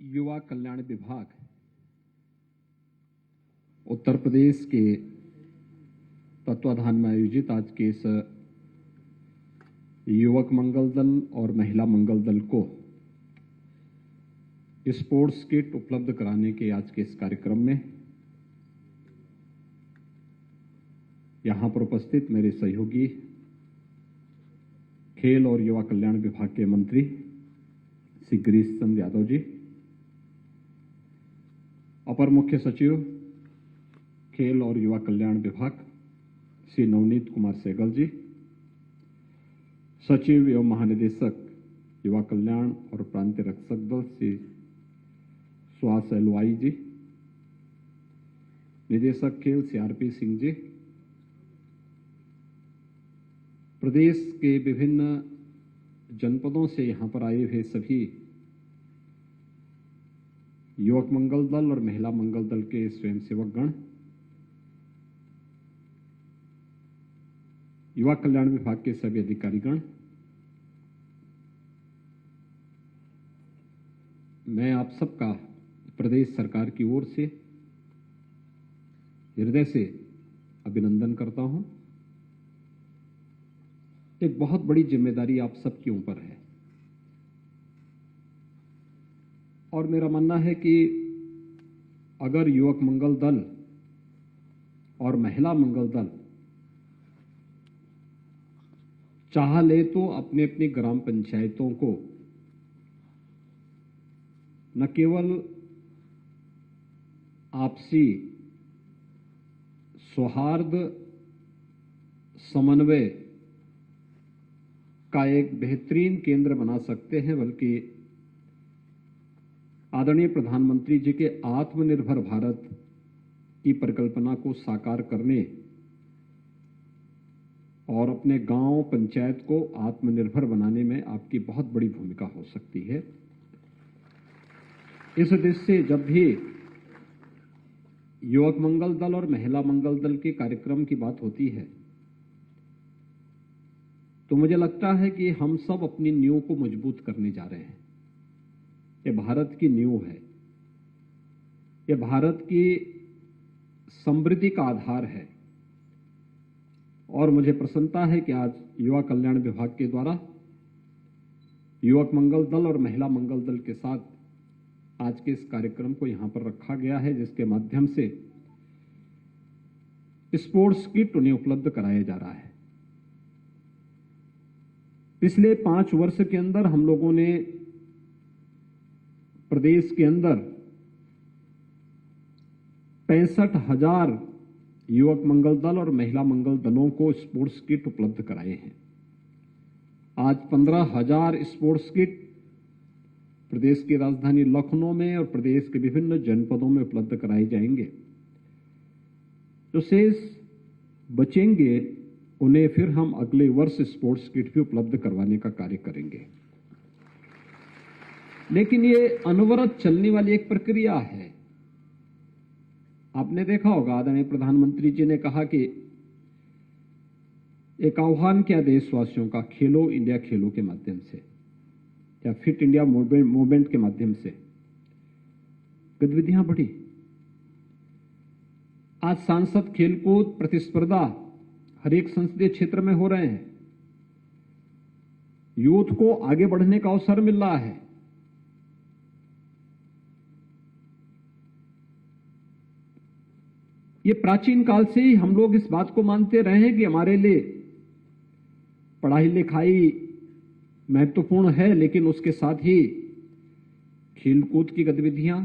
युवा कल्याण विभाग उत्तर प्रदेश के तत्वाधान में आयोजित आज के इस युवक मंगल दल और महिला मंगल दल को स्पोर्ट्स किट उपलब्ध कराने के आज के इस कार्यक्रम में यहां पर उपस्थित मेरे सहयोगी खेल और युवा कल्याण विभाग के मंत्री श्री गिरीश चंद्र यादव जी, अपर मुख्य सचिव खेल और युवा कल्याण विभाग श्री नवनीत कुमार सहगल जी, सचिव एवं महानिदेशक युवा कल्याण और प्रांतीय रक्षक दल श्री सुहास एलवाई जी, निदेशक खेल श्री आरपी सिंह जी, प्रदेश के विभिन्न जनपदों से यहां पर आए हुए सभी युवक मंगल दल और महिला मंगल दल के स्वयंसेवक गण, युवा कल्याण विभाग के सभी अधिकारीगण, मैं आप सबका प्रदेश सरकार की ओर से हृदय से अभिनंदन करता हूं। एक बहुत बड़ी जिम्मेदारी आप सबके ऊपर है और मेरा मानना है कि अगर युवक मंगल दल और महिला मंगल दल चाह ले तो अपने अपनी ग्राम पंचायतों को न केवल आपसी सौहार्द समन्वय का एक बेहतरीन केंद्र बना सकते हैं, बल्कि आदरणीय प्रधानमंत्री जी के आत्मनिर्भर भारत की परिकल्पना को साकार करने और अपने गांव पंचायत को आत्मनिर्भर बनाने में आपकी बहुत बड़ी भूमिका हो सकती है। इस उद्देश्य से जब भी युवक मंगल दल और महिला मंगल दल के कार्यक्रम की बात होती है तो मुझे लगता है कि हम सब अपनी नींव को मजबूत करने जा रहे हैं। ये भारत की नींव है, ये भारत की समृद्धि का आधार है और मुझे प्रसन्नता है कि आज युवा कल्याण विभाग के द्वारा युवक मंगल दल और महिला मंगल दल के साथ आज के इस कार्यक्रम को यहां पर रखा गया है, जिसके माध्यम से स्पोर्ट्स किट उन्हें उपलब्ध कराया जा रहा है। पिछले 5 वर्ष के अंदर हम लोगों ने प्रदेश के अंदर 65,000 युवक मंगल दल और महिला मंगल दलों को स्पोर्ट्स किट उपलब्ध कराए हैं। आज 15,000 स्पोर्ट्स किट प्रदेश की राजधानी लखनऊ में और प्रदेश के विभिन्न जनपदों में उपलब्ध कराए जाएंगे। जो शेष बचेंगे उन्हें फिर हम अगले वर्ष स्पोर्ट्स किट भी उपलब्ध करवाने का कार्य करेंगे। लेकिन ये अनवरत चलने वाली एक प्रक्रिया है। आपने देखा होगा आदरणीय प्रधानमंत्री जी ने कहा कि एक आह्वान किया देशवासियों का, खेलो इंडिया खेलो के माध्यम से या फिट इंडिया मूवमेंट के माध्यम से गतिविधियां बढ़ी। आज सांसद खेलकूद प्रतिस्पर्धा हर एक संसदीय क्षेत्र में हो रहे हैं। यूथ को आगे बढ़ने का अवसर मिल रहा है। ये प्राचीन काल से ही हम लोग इस बात को मानते रहे हैं कि हमारे लिए पढ़ाई लिखाई महत्वपूर्ण है, लेकिन उसके साथ ही खेलकूद की गतिविधियां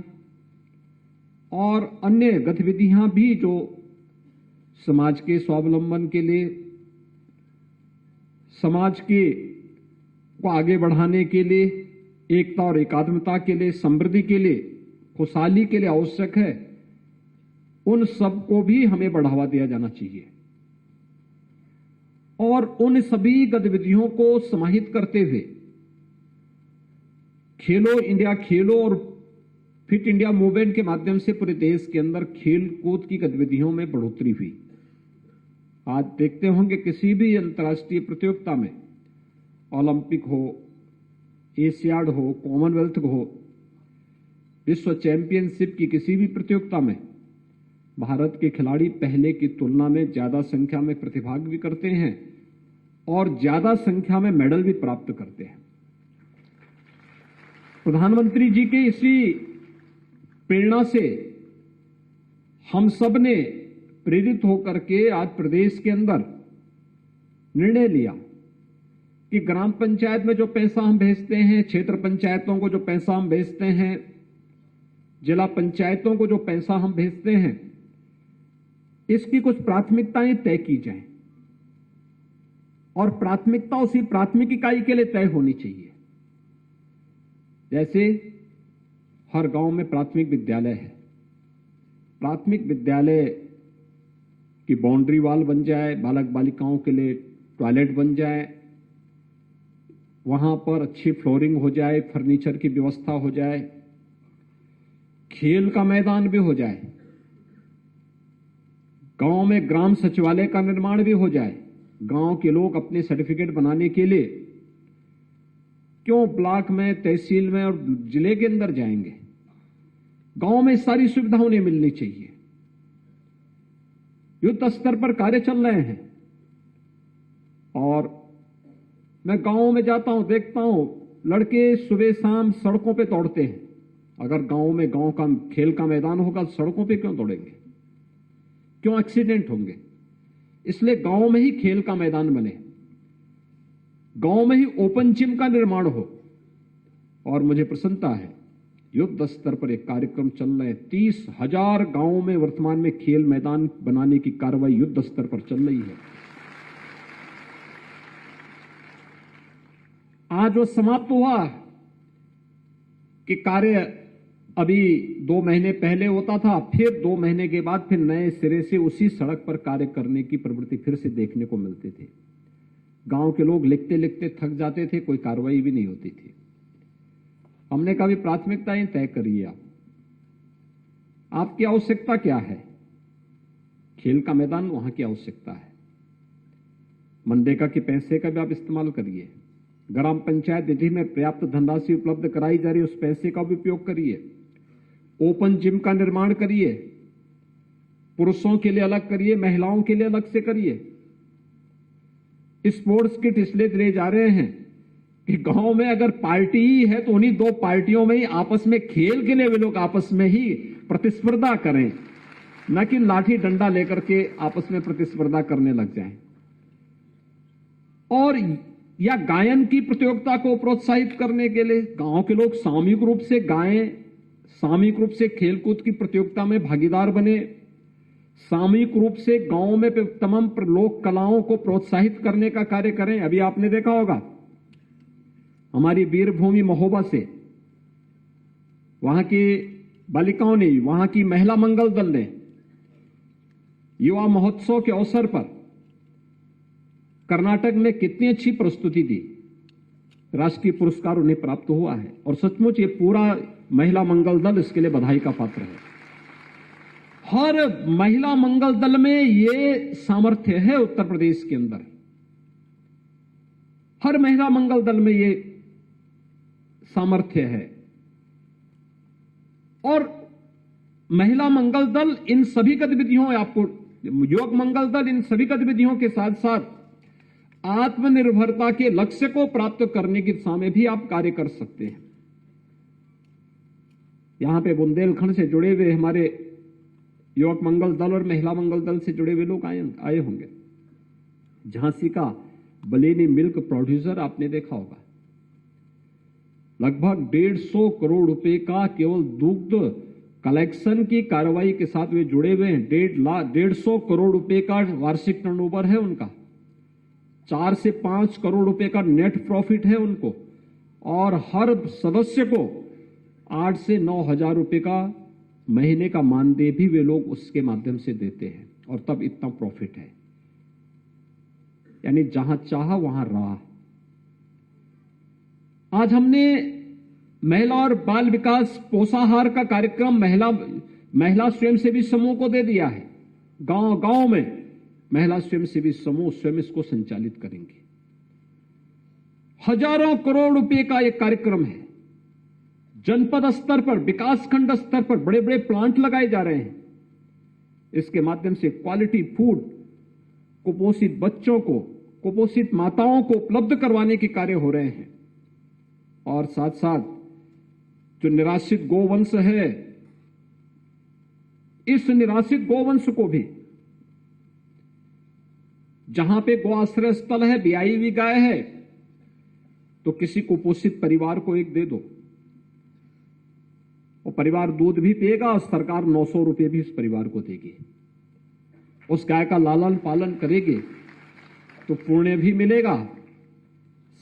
और अन्य गतिविधियां भी जो समाज के स्वावलंबन के लिए, समाज के को आगे बढ़ाने के लिए, एकता और एकात्मता के लिए, समृद्धि के लिए, खुशहाली के लिए आवश्यक है, उन सब को भी हमें बढ़ावा दिया जाना चाहिए। और उन सभी गतिविधियों को समाहित करते हुए खेलो इंडिया खेलो और फिट इंडिया मूवमेंट के माध्यम से पूरे देश के अंदर खेल कूद की गतिविधियों में बढ़ोतरी हुई। आज देखते होंगे किसी भी अंतर्राष्ट्रीय प्रतियोगिता में, ओलंपिक हो, एशियाड हो, कॉमनवेल्थ हो, विश्व चैंपियनशिप की किसी भी प्रतियोगिता में भारत के खिलाड़ी पहले की तुलना में ज्यादा संख्या में प्रतिभाग भी करते हैं और ज्यादा संख्या में मेडल भी प्राप्त करते हैं। प्रधानमंत्री जी के इसी प्रेरणा से हम सब ने प्रेरित होकर के आज प्रदेश के अंदर निर्णय लिया कि ग्राम पंचायत में जो पैसा हम भेजते हैं, क्षेत्र पंचायतों को जो पैसा हम भेजते हैं, जिला पंचायतों को जो पैसा हम भेजते हैं, इसकी कुछ प्राथमिकताएं तय की जाएं और प्राथमिकता उसी प्राथमिक इकाई के लिए तय होनी चाहिए। जैसे हर गांव में प्राथमिक विद्यालय है, प्राथमिक विद्यालय की बाउंड्री वॉल बन जाए, बालक बालिकाओं के लिए टॉयलेट बन जाए, वहां पर अच्छी फ्लोरिंग हो जाए, फर्नीचर की व्यवस्था हो जाए, खेल का मैदान भी हो जाए, गांव में ग्राम सचिवालय का निर्माण भी हो जाए। गांव के लोग अपने सर्टिफिकेट बनाने के लिए क्यों ब्लॉक में, तहसील में और जिले के अंदर जाएंगे? गांव में सारी सुविधा उन्हें मिलनी चाहिए। युद्ध स्तर पर कार्य चल रहे हैं और मैं गांव में जाता हूं, देखता हूं लड़के सुबह शाम सड़कों पे दौड़ते हैं। अगर गांव में गांव का खेल का मैदान होगा, सड़कों पे क्यों दौड़ेंगे? क्यों एक्सीडेंट होंगे? इसलिए गांव में ही खेल का मैदान बने, गांव में ही ओपन जिम का निर्माण हो। और मुझे प्रसन्नता है, युद्ध स्तर पर एक कार्यक्रम चल रहे हैं। 30,000 गांवों में वर्तमान में खेल मैदान बनाने की कार्रवाई युद्ध स्तर पर चल रही है। आज वो समाप्त हुआ कि कार्य अभी 2 महीने पहले होता था, फिर 2 महीने के बाद फिर नए सिरे से उसी सड़क पर कार्य करने की प्रवृत्ति फिर से देखने को मिलती थी। गांव के लोग लिखते लिखते थक जाते थे, कोई कार्रवाई भी नहीं होती थी। हमने कहा भी प्राथमिकताएं तय करिए, आपकी आवश्यकता क्या है? खेल का मैदान, वहां की आवश्यकता है। मनरेगा के पैसे का भी आप इस्तेमाल करिए, ग्राम पंचायत निधि में पर्याप्त धनराशि उपलब्ध कराई जा रही है, उस पैसे का भी उपयोग करिए। ओपन जिम का निर्माण करिए, पुरुषों के लिए अलग करिए, महिलाओं के लिए अलग से करिए। स्पोर्ट्स किट इसलिए दिए जा रहे हैं कि गांव में अगर पार्टी ही है तो उन्हीं 2 पार्टियों में ही आपस में खेल के लिए वे लोग आपस में ही प्रतिस्पर्धा करें, न कि लाठी डंडा लेकर के आपस में प्रतिस्पर्धा करने लग जाएं। और या गायन की प्रतियोगिता को प्रोत्साहित करने के लिए गांव के लोग सामूहिक रूप से गाएं, सामूहिक रूप से खेलकूद की प्रतियोगिता में भागीदार बने, सामूहिक रूप से गांव में तमाम लोक कलाओं को प्रोत्साहित करने का कार्य करें। अभी आपने देखा होगा हमारी वीरभूमि महोबा से वहां की बालिकाओं ने, वहां की महिला मंगल दल ने युवा महोत्सव के अवसर पर कर्नाटक में कितनी अच्छी प्रस्तुति दी, राष्ट्रीय पुरस्कार उन्हें प्राप्त हुआ है। और सचमुच ये पूरा महिला मंगल दल इसके लिए बधाई का पात्र है। हर महिला मंगल दल में ये सामर्थ्य है उत्तर प्रदेश के अंदर, हर महिला मंगल दल में ये सामर्थ्य है। और महिला मंगल दल इन सभी गतिविधियों, आपको युवक मंगल दल इन सभी गतिविधियों के साथ साथ आत्मनिर्भरता के लक्ष्य को प्राप्त करने की दिशा में भी आप कार्य कर सकते हैं। यहां पे बुंदेलखंड से जुड़े हुए हमारे युवक मंगल दल और महिला मंगल दल से जुड़े हुए लोग आए होंगे। झांसी का बलेनी मिल्क प्रोड्यूसर आपने देखा होगा, लगभग 150 करोड़ रुपए का केवल दुग्ध कलेक्शन की कार्रवाई के साथ वे जुड़े हुए हैं। 150 करोड़ रुपए का वार्षिक टर्नओवर है उनका, 4 से 5 करोड़ रुपए का नेट प्रॉफिट है उनको, और हर सदस्य को 8 से 9 हजार रुपए का महीने का मानदेय भी वे लोग उसके माध्यम से देते हैं, और तब इतना प्रॉफिट है। यानी जहां चाहा वहां रहा। आज हमने महिला और बाल विकास पोषाहार का कार्यक्रम महिला स्वयंसेवी समूह को दे दिया है। गांव गांव में महिला स्वयंसेवी समूह स्वयं इसको संचालित करेंगे। हजारों करोड़ रुपए का एक कार्यक्रम है। जनपद स्तर पर, विकासखंड स्तर पर बड़े बड़े प्लांट लगाए जा रहे हैं। इसके माध्यम से क्वालिटी फूड कुपोषित बच्चों को, कुपोषित माताओं को उपलब्ध करवाने के कार्य हो रहे हैं। और साथ साथ जो निराश्रित गोवंश है, इस निराश्रित गोवंश को भी, जहां पे गो आश्रय स्थल है, ब्याई हुई गाय है, तो किसी कुपोषित परिवार को एक दे दो, वो परिवार दूध भी पिएगा और सरकार 900 रुपए भी उस परिवार को देगी। उस गाय का लालन पालन करेगी तो पुण्य भी मिलेगा,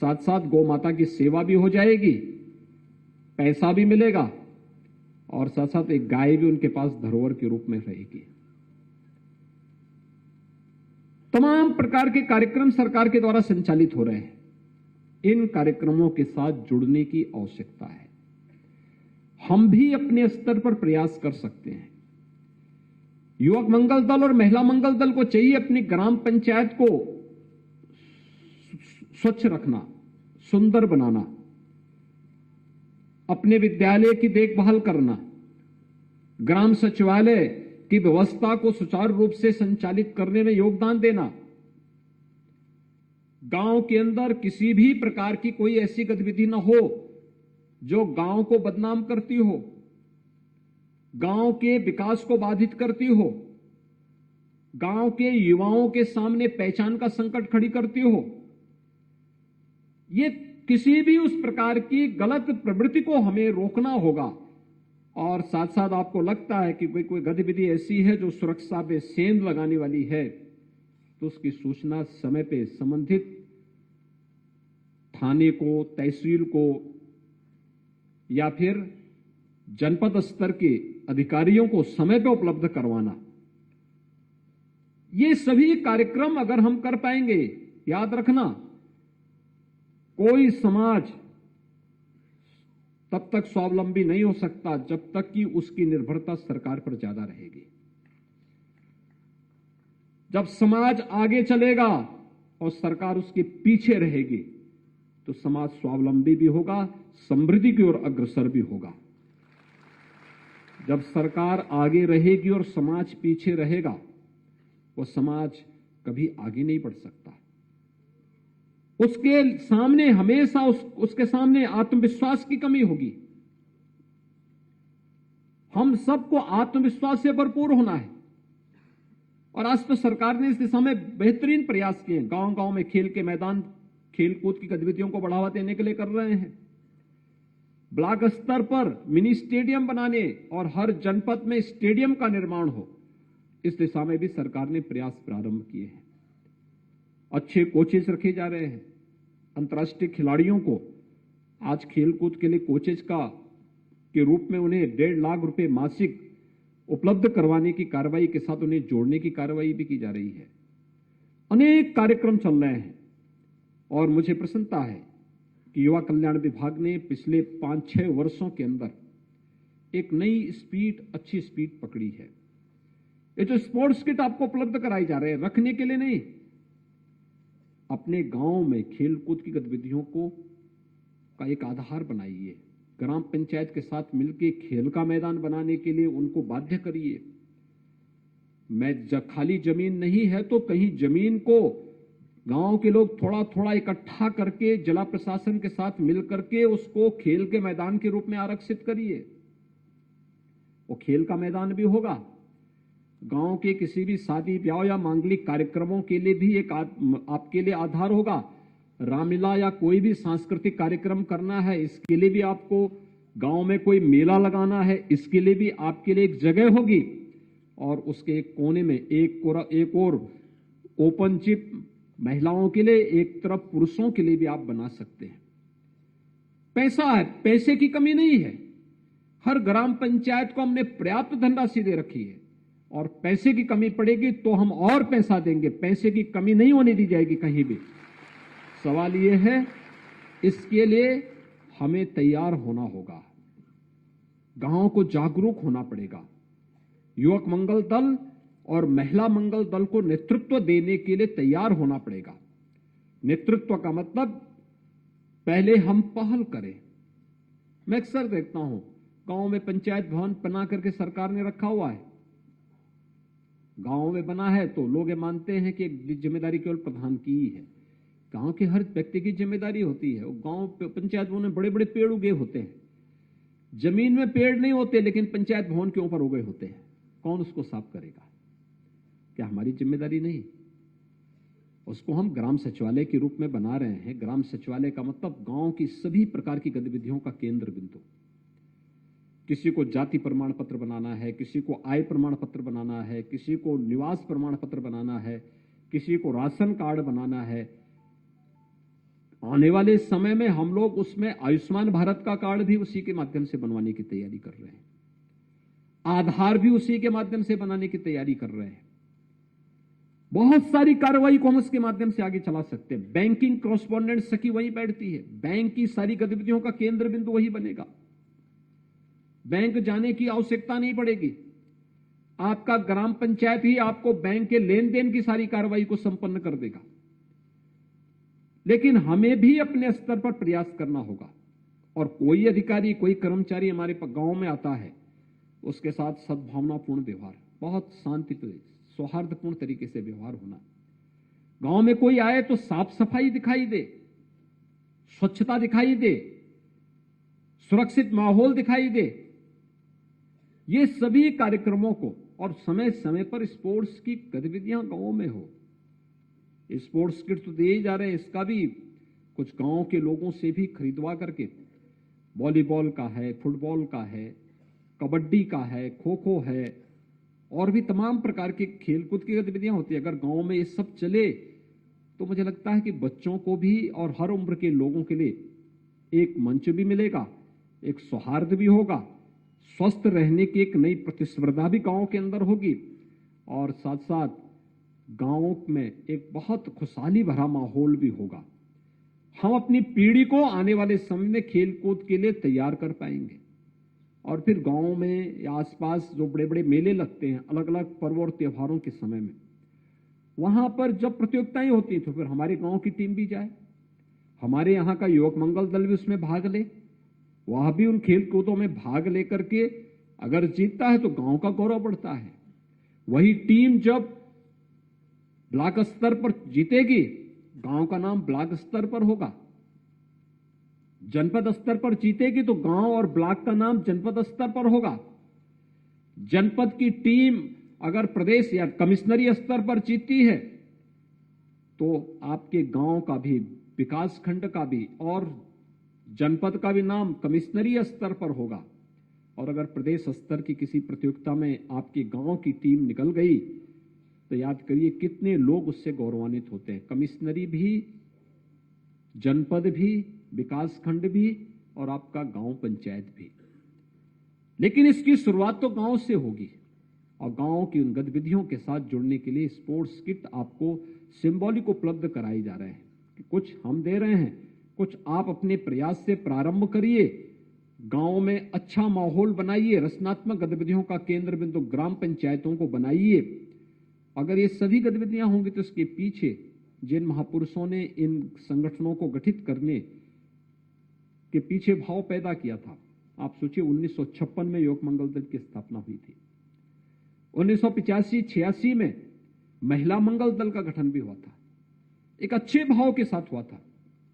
साथ साथ गौ माता की सेवा भी हो जाएगी, पैसा भी मिलेगा और साथ साथ एक गाय भी उनके पास धरोहर के रूप में रहेगी। तमाम प्रकार के कार्यक्रम सरकार के द्वारा संचालित हो रहे हैं। इन कार्यक्रमों के साथ जुड़ने की आवश्यकता है। हम भी अपने स्तर पर प्रयास कर सकते हैं। युवक मंगल दल और महिला मंगल दल को चाहिए अपनी ग्राम पंचायत को स्वच्छ रखना, सुंदर बनाना, अपने विद्यालय की देखभाल करना, ग्राम सचिवालय की व्यवस्था को सुचारू रूप से संचालित करने में योगदान देना, गांव के अंदर किसी भी प्रकार की कोई ऐसी गतिविधि न हो जो गांव को बदनाम करती हो, गांव के विकास को बाधित करती हो, गांव के युवाओं के सामने पहचान का संकट खड़ी करती हो। ये किसी भी उस प्रकार की गलत प्रवृत्ति को हमें रोकना होगा। और साथ साथ आपको लगता है कि कोई गतिविधि ऐसी है जो सुरक्षा पे सेंध लगाने वाली है, तो उसकी सूचना समय पे संबंधित थाने को, तहसील को या फिर जनपद स्तर के अधिकारियों को समय पे उपलब्ध करवाना। ये सभी कार्यक्रम अगर हम कर पाएंगे, याद रखना, कोई समाज तब तक स्वावलंबी नहीं हो सकता जब तक कि उसकी निर्भरता सरकार पर ज्यादा रहेगी। जब समाज आगे चलेगा और सरकार उसके पीछे रहेगी तो समाज स्वावलंबी भी होगा, समृद्धि की ओर अग्रसर भी होगा। जब सरकार आगे रहेगी और समाज पीछे रहेगा, वो समाज कभी आगे नहीं बढ़ सकता। उसके सामने हमेशा उसके सामने आत्मविश्वास की कमी होगी। हम सबको आत्मविश्वास से भरपूर होना है और आज तो सरकार ने इस दिशा में बेहतरीन प्रयास किए हैं। गांव-गांव में खेल के मैदान, खेलकूद की गतिविधियों को बढ़ावा देने के लिए कर रहे हैं। ब्लॉक स्तर पर मिनी स्टेडियम बनाने और हर जनपद में स्टेडियम का निर्माण हो, इस दिशा में भी सरकार ने प्रयास प्रारंभ किए हैं। अच्छे कोचेस रखे जा रहे हैं। अंतर्राष्ट्रीय खिलाड़ियों को आज खेलकूद के लिए कोचेस के रूप में उन्हें 1.5 लाख रुपए मासिक उपलब्ध करवाने की कार्रवाई के साथ उन्हें जोड़ने की कार्रवाई भी की जा रही है। अनेक कार्यक्रम चल रहे हैं और मुझे प्रसन्नता है कि युवा कल्याण विभाग ने पिछले 5-6 वर्षों के अंदर एक नई स्पीड, अच्छी स्पीड पकड़ी है। ये जो स्पोर्ट्स किट आपको उपलब्ध कराई जा रहे हैं, रखने के लिए नहीं, अपने गांव में खेलकूद की गतिविधियों का एक आधार बनाइए। ग्राम पंचायत के साथ मिलकर खेल का मैदान बनाने के लिए उनको बाध्य करिए। खाली जमीन नहीं है तो कहीं जमीन को गांव के लोग थोड़ा थोड़ा इकट्ठा करके जिला प्रशासन के साथ मिलकर के उसको खेल के मैदान के रूप में आरक्षित करिए। वो खेल का मैदान भी होगा। गांव के किसी भी शादी ब्याह या मांगलिक कार्यक्रमों के लिए भी एक आपके लिए आधार होगा। रामलीला या कोई भी सांस्कृतिक कार्यक्रम करना है, इसके लिए भी आपको गांव में कोई मेला लगाना है, इसके लिए भी आपके लिए एक जगह होगी और उसके एक कोने में एक और ओपन जिप महिलाओं के लिए, एक तरफ पुरुषों के लिए भी आप बना सकते हैं। पैसा है, पैसे की कमी नहीं है। हर ग्राम पंचायत को हमने पर्याप्त धनराशि दे रखी है और पैसे की कमी पड़ेगी तो हम और पैसा देंगे। पैसे की कमी नहीं होने दी जाएगी कहीं भी। सवाल यह है, इसके लिए हमें तैयार होना होगा, गांव को जागरूक होना पड़ेगा। युवक मंगल दल और महिला मंगल दल को नेतृत्व देने के लिए तैयार होना पड़ेगा। नेतृत्व का मतलब पहले हम पहल करें, मैं अक्सर देखता हूं गांव में पंचायत भवन बना करके सरकार ने रखा हुआ है। गांव में बना है तो लोग ये मानते हैं कि जिम्मेदारी केवल प्रधान की ही है। गांव के हर व्यक्ति की जिम्मेदारी होती है। गांव पंचायत भवन में बड़े बड़े पेड़ उगे होते हैं। जमीन में पेड़ नहीं होते लेकिन पंचायत भवन के ऊपर उगे होते हैं। कौन उसको साफ करेगा? क्या हमारी जिम्मेदारी नहीं? उसको हम ग्राम सचिवालय के रूप में बना रहे हैं। ग्राम सचिवालय का मतलब गांव की सभी प्रकार की गतिविधियों का केंद्र बिंदु। किसी को जाति प्रमाण पत्र बनाना है, किसी को आय प्रमाण पत्र बनाना है, किसी को निवास प्रमाण पत्र बनाना है, किसी को राशन कार्ड बनाना है। आने वाले समय में हम लोग उसमें आयुष्मान भारत का कार्ड भी उसी के माध्यम से बनवाने की तैयारी कर रहे हैं। आधार भी उसी के माध्यम से बनाने की तैयारी कर रहे हैं। बहुत सारी कार्रवाई को हम उसके माध्यम से आगे चला सकते हैं। बैंकिंग कॉरेस्पॉन्डेंट सखी वहीं बैठती है। बैंक की सारी गतिविधियों का केंद्र बिंदु वही बनेगा। बैंक जाने की आवश्यकता नहीं पड़ेगी। आपका ग्राम पंचायत ही आपको बैंक के लेन देन की सारी कार्रवाई को संपन्न कर देगा। लेकिन हमें भी अपने स्तर पर प्रयास करना होगा। और कोई अधिकारी, कोई कर्मचारी हमारे गांव में आता है, उसके साथ सद्भावनापूर्ण व्यवहार, बहुत शांतिपूर्ण सौहार्दपूर्ण तरीके से व्यवहार होना। गांव में कोई आए तो साफ सफाई दिखाई दे, स्वच्छता दिखाई दे, सुरक्षित माहौल दिखाई दे। ये सभी कार्यक्रमों को, और समय समय पर स्पोर्ट्स की गतिविधियां गांव में हो। स्पोर्ट्स किट तो दिए ही जा रहे हैं, इसका भी कुछ गांव के लोगों से भी खरीदवा करके, वॉलीबॉल का है, फुटबॉल का है, कबड्डी का है, खो खो है, और भी तमाम प्रकार की खेलकूद की गतिविधियां होती है। अगर गांव में ये सब चले तो मुझे लगता है कि बच्चों को भी और हर उम्र के लोगों के लिए एक मंच भी मिलेगा, एक सौहार्द भी होगा, स्वस्थ रहने की एक नई प्रतिस्पर्धा भी गांव के अंदर होगी, और साथ साथ गांव में एक बहुत खुशहाली भरा माहौल भी होगा। हम अपनी पीढ़ी को आने वाले समय में खेलकूद के लिए तैयार कर पाएंगे। और फिर गांव में या आसपास जो बड़े बड़े मेले लगते हैं अलग अलग पर्व और त्योहारों के समय में, वहां पर जब प्रतियोगिताएं होती हैं तो फिर हमारे गांव की टीम भी जाए, हमारे यहाँ का युवक मंगल दल भी उसमें भाग ले, वह भी उन खेल कूदों में भाग लेकर के अगर जीतता है तो गांव का गौरव बढ़ता है। वही टीम जब ब्लॉक स्तर पर जीतेगी, गांव का नाम ब्लॉक स्तर पर होगा। जनपद स्तर पर जीतेगी तो गांव और ब्लॉक का नाम जनपद स्तर पर होगा। जनपद की टीम अगर प्रदेश या कमिश्नरी स्तर पर जीतती है तो आपके गांव का भी, विकास खंड का भी और जनपद का भी नाम कमिश्नरी स्तर पर होगा। और अगर प्रदेश स्तर की किसी प्रतियोगिता में आपके गांव की टीम निकल गई तो याद करिए कितने लोग उससे गौरवान्वित होते हैं। कमिश्नरी भी, जनपद भी, विकास खंड भी और आपका गांव पंचायत भी। लेकिन इसकी शुरुआत तो गांव से होगी, और गांव की उन गतिविधियों के साथ जुड़ने के लिए स्पोर्ट्स किट आपको सिंबॉलिक उपलब्ध कराई जा रहे हैं। कुछ हम दे रहे हैं, कुछ आप अपने प्रयास से प्रारंभ करिए। गांव में अच्छा माहौल बनाइए, रचनात्मक गतिविधियों का केंद्र बिंदु ग्राम पंचायतों को बनाइए। अगर ये सभी गतिविधियां होंगी तो इसके पीछे जिन महापुरुषों ने इन संगठनों को गठित करने के पीछे भाव पैदा किया था, आप सोचिए 1956 में युवक मंगल दल की स्थापना हुई थी। 1985-86 में महिला मंगल दल का गठन भी हुआ था, एक अच्छे भाव के साथ हुआ था।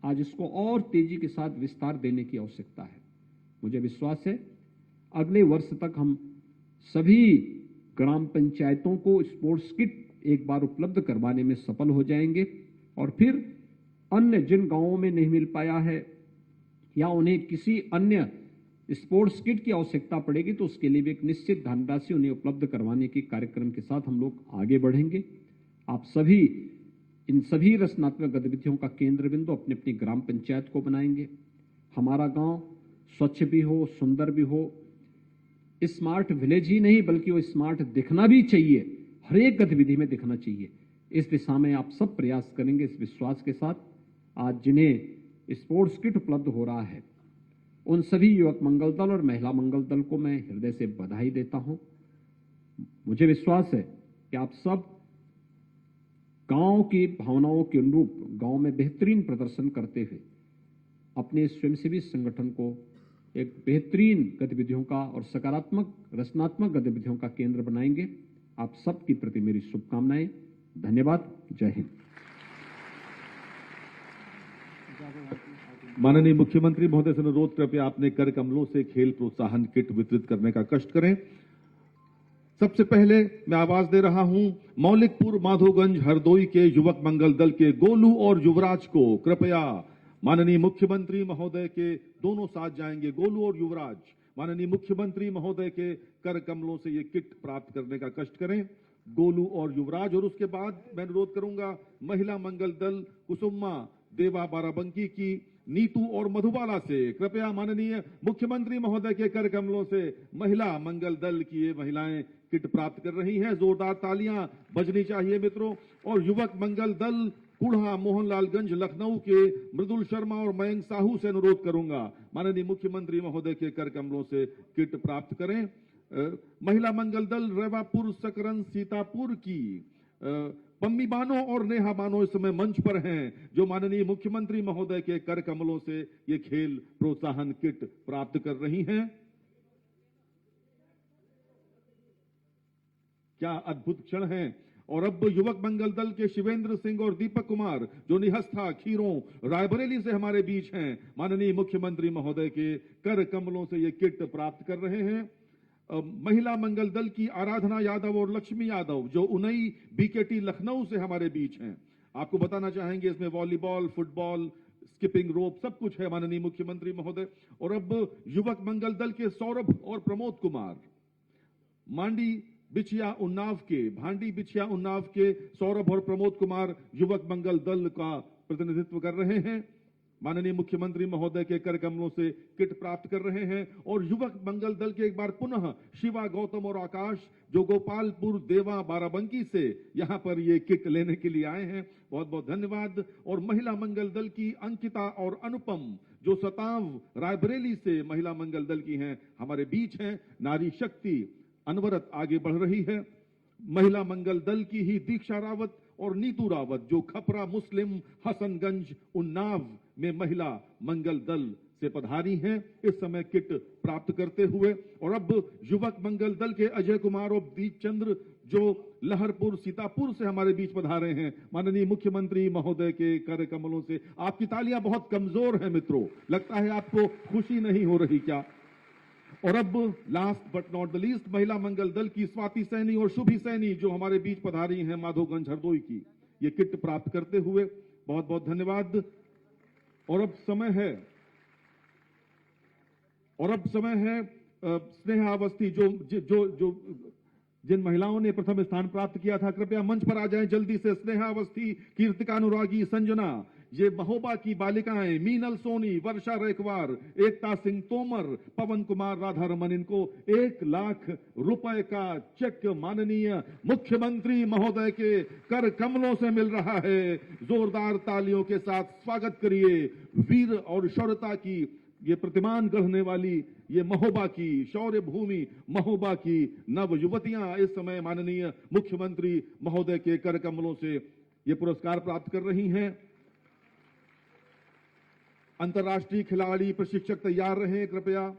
आज इसको और तेजी के साथ विस्तार देने की आवश्यकता है। मुझे विश्वास है अगले वर्ष तक हम सभी ग्राम पंचायतों को स्पोर्ट्स किट एक बार उपलब्ध करवाने में सफल हो जाएंगे, और फिर अन्य जिन गांवों में नहीं मिल पाया है या उन्हें किसी अन्य स्पोर्ट्स किट की आवश्यकता पड़ेगी तो उसके लिए भी एक निश्चित धनराशि उन्हें उपलब्ध करवाने के कार्यक्रम के साथ हम लोग आगे बढ़ेंगे। आप सभी इन सभी रचनात्मक गतिविधियों का केंद्र बिंदु अपनी अपनी ग्राम पंचायत को बनाएंगे। हमारा गांव स्वच्छ भी हो, सुंदर भी हो, स्मार्ट विलेज ही नहीं बल्कि वो स्मार्ट दिखना भी चाहिए, हर एक गतिविधि में दिखना चाहिए। इस दिशा में आप सब प्रयास करेंगे इस विश्वास के साथ। आज जिन्हें स्पोर्ट्स किट उपलब्ध हो रहा है उन सभी युवक मंगल दल और महिला मंगल दल को मैं हृदय से बधाई देता हूं। मुझे विश्वास है कि आप सब गांव की भावनाओं के अनुरूप गांव में बेहतरीन प्रदर्शन करते हुए अपने स्वयंसेवी संगठन को एक बेहतरीन गतिविधियों का और सकारात्मक रचनात्मक गतिविधियों का केंद्र बनाएंगे। आप सबके प्रति मेरी शुभकामनाएं। धन्यवाद। जय हिंद। माननीय मुख्यमंत्री महोदय से अनुरोध, कृपया अपने कर कमलों से खेल प्रोत्साहन किट वितरित करने का कष्ट करें। सबसे पहले मैं आवाज दे रहा हूं मौलिकपुर, माधोगंज, हरदोई के युवक मंगल दल के गोलू और युवराज को। कृपया माननीय मुख्यमंत्री महोदय के दोनों साथ जाएंगे, गोलू और युवराज। माननीय मुख्यमंत्री महोदय के कर कमलों से ये किट प्राप्त करने का कष्ट करें, गोलू और युवराज। और उसके बाद मैं अनुरोध करूंगा महिला मंगल दल कुसुम्मा, देवा, बाराबंकी की नीतू और मधुबाला से। कृपया माननीय मुख्यमंत्री महोदय के कर कमलों से महिला मंगल दल की ये महिलाएं किट प्राप्त कर रही हैं। जोरदार तालियां बजनी चाहिए मित्रों। और युवक मंगल दल कुढ़ा, मोहनलालगंज, लखनऊ के मृदुल शर्मा और मयंक साहू से अनुरोध करूंगा माननीय मुख्यमंत्री महोदय के कर कमलों से किट प्राप्त करें। महिला मंगल दल रेवापुर, सकरन, सीतापुर की पम्मी बानो और नेहा बानो इस समय मंच पर हैं, जो माननीय मुख्यमंत्री महोदय के कर कमलों से ये खेल प्रोत्साहन किट प्राप्त कर रही हैं। क्या अद्भुत क्षण है। और अब युवक मंगल दल के शिवेंद्र सिंह और दीपक कुमार, जो निहस्था, खीरों, रायबरेली से हमारे बीच हैं, माननीय मुख्यमंत्री महोदय के कर कमलों से ये किट प्राप्त कर रहे हैं। महिला मंगल दल की आराधना यादव और लक्ष्मी यादव, जो उनई, बीकेटी, लखनऊ से हमारे बीच हैं। आपको बताना चाहेंगे इसमें वॉलीबॉल, फुटबॉल, स्किपिंग रोप सब कुछ है माननीय मुख्यमंत्री महोदय। और अब युवक मंगल दल के सौरभ और प्रमोद कुमार, भांडी बिछिया उन्नाव के सौरभ और प्रमोद कुमार युवक मंगल दल का प्रतिनिधित्व कर रहे हैं। माननीय मुख्यमंत्री महोदय के कर कमलों से किट प्राप्त कर रहे हैं। और युवक मंगल दल के एक बार पुनः शिवा, गौतम और आकाश, जो गोपालपुर, देवा, बाराबंकी से यहां पर ये किट लेने के लिए आए हैं, बहुत बहुत धन्यवाद। और महिला मंगल दल की अंकिता और अनुपम, जो सतांव, रायबरेली से महिला मंगल दल की हैं, हमारे बीच हैं। नारी शक्ति अनवरत आगे बढ़ रही है। महिला मंगल दल की ही दीक्षा रावत और नीतू रावत, जो खपरा मुस्लिम, हसनगंज, उन्नाव में महिला मंगल दल से पधारी हैं, इस समय किट प्राप्त करते हुए। और अब युवक मंगल दल के अजय कुमार और दीप चंद्र, जो लहरपुर, सीतापुर से हमारे बीच पधारे हैं, माननीय मुख्यमंत्री महोदय के कर कमलों से। आपकी तालियां बहुत कमजोर हैं मित्रों, लगता है आपको खुशी नहीं हो रही क्या। और अब last but not the least, महिला मंगल दल की स्वाति सैनी और शुभी सैनी, जो हमारे बीच पधारी हैं, माधोगंज, हरदोई की, ये किट प्राप्त करते हुए। बहुत बहुत धन्यवाद। और अब समय है स्नेहा अवस्थी, जो जिन महिलाओं ने प्रथम स्थान प्राप्त किया था, कृपया मंच पर आ जाएं जल्दी से। स्नेहा अवस्थी, कीर्तिका अनुरागी, संजना, ये महोबा की बालिकाएं, मीनल सोनी, वर्षा रेखवार, एकता सिंह तोमर, पवन कुमार, राधा रमन, इनको 1 लाख रुपए का चेक माननीय मुख्यमंत्री महोदय के कर कमलों से मिल रहा है। जोरदार तालियों के साथ स्वागत करिए वीर और शौर्यता की ये प्रतिमान गढ़ने वाली ये महोबा की, शौर्य भूमि महोबा की नव युवतियां इस समय माननीय मुख्यमंत्री महोदय के कर कमलों से ये पुरस्कार प्राप्त कर रही हैं। अंतर्राष्ट्रीय खिलाड़ी प्रशिक्षक तैयार रहे कृपया।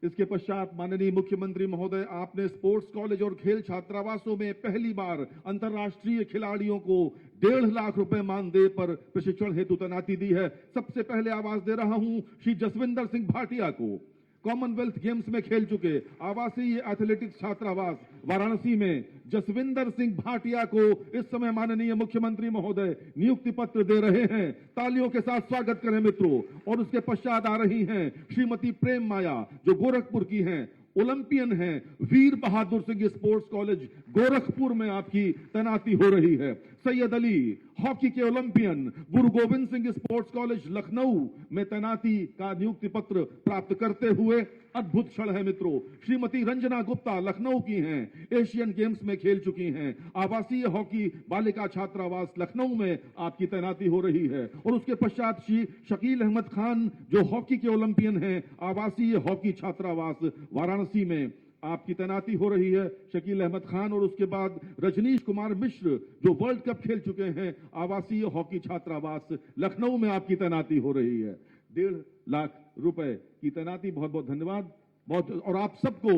इसके पश्चात माननीय मुख्यमंत्री महोदय, आपने स्पोर्ट्स कॉलेज और खेल छात्रावासों में पहली बार अंतर्राष्ट्रीय खिलाड़ियों को 1.5 लाख रुपए मानदेय पर प्रशिक्षण हेतु तैनाती दी है। सबसे पहले आवाज दे रहा हूं श्री जसविंदर सिंह भाटिया को, कॉमनवेल्थ गेम्स में खेल चुके आवासीय एथलेटिक्स छात्रावास वाराणसी में जसविंदर सिंह भाटिया को इस समय माननीय मुख्यमंत्री महोदय नियुक्ति पत्र दे रहे हैं। तालियों के साथ स्वागत करें मित्रों। और उसके पश्चात आ रही हैं श्रीमती प्रेम माया, जो गोरखपुर की हैं, ओलंपियन हैं, वीर बहादुर सिंह स्पोर्ट्स कॉलेज गोरखपुर में आपकी तैनाती हो रही है। सैयद अली, हॉकी के ओलंपियन, गुरु गोविंद सिंह स्पोर्ट्स कॉलेज लखनऊ में तैनाती का नियुक्ति पत्र प्राप्त करते हुए। अद्भुत क्षण है मित्रों। श्रीमती रंजना गुप्ता लखनऊ की हैं, एशियन गेम्स में खेल चुकी हैं, आवासीय हॉकी बालिका छात्रावास लखनऊ में आपकी तैनाती हो रही है। और उसके पश्चात श्री शकील अहमद खान, जो हॉकी के ओलंपियन हैं, आवासीय हॉकी छात्रावास वाराणसी में आपकी तैनाती हो रही है, शकील अहमद खान। और उसके बाद रजनीश कुमार मिश्र, जो वर्ल्ड कप खेल चुके हैं, आवासीय हॉकी छात्रावास लखनऊ में आपकी तैनाती हो रही है। 1.5 लाख रुपए की तैनाती। बहुत बहुत धन्यवाद। बहुत और आप सबको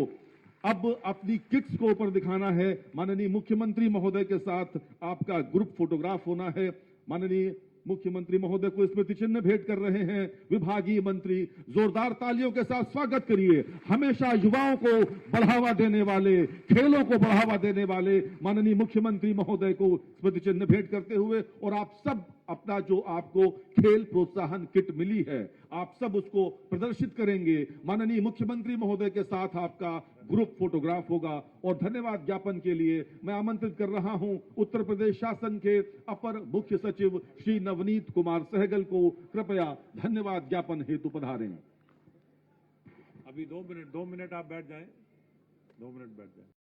अब अपनी किट्स को ऊपर दिखाना है। माननीय मुख्यमंत्री महोदय के साथ आपका ग्रुप फोटोग्राफ होना है। माननीय मुख्यमंत्री महोदय को स्मृति चिन्ह भेंट कर रहे हैं विभागीय मंत्री। जोरदार तालियों के साथ स्वागत करिए। हमेशा युवाओं को बढ़ावा देने वाले, खेलों को बढ़ावा देने वाले माननीय मुख्यमंत्री महोदय को स्मृति चिन्ह भेंट करते हुए, और आप सब अपना जो आपको खेल प्रोत्साहन किट मिली है, आप सब उसको प्रदर्शित करेंगे। माननीय मुख्यमंत्री महोदय के साथ आपका ग्रुप फोटोग्राफ होगा। और धन्यवाद ज्ञापन के लिए मैं आमंत्रित कर रहा हूं उत्तर प्रदेश शासन के अपर मुख्य सचिव श्री नवनीत कुमार सहगल को। कृपया धन्यवाद ज्ञापन हेतु पधारें। अभी 2 मिनट आप बैठ जाएं, 2 मिनट बैठ जाएं।